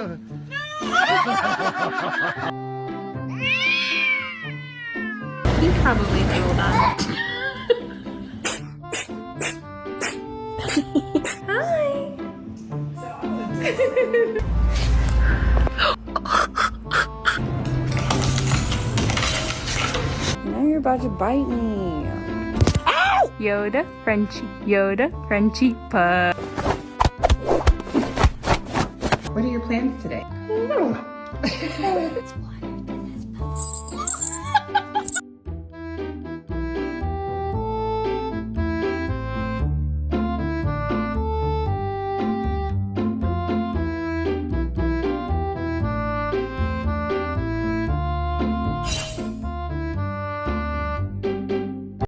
You probably feel that. Hi. Now you're about to bite me. Yoda, Frenchie, pup. What are your plans today? It's water.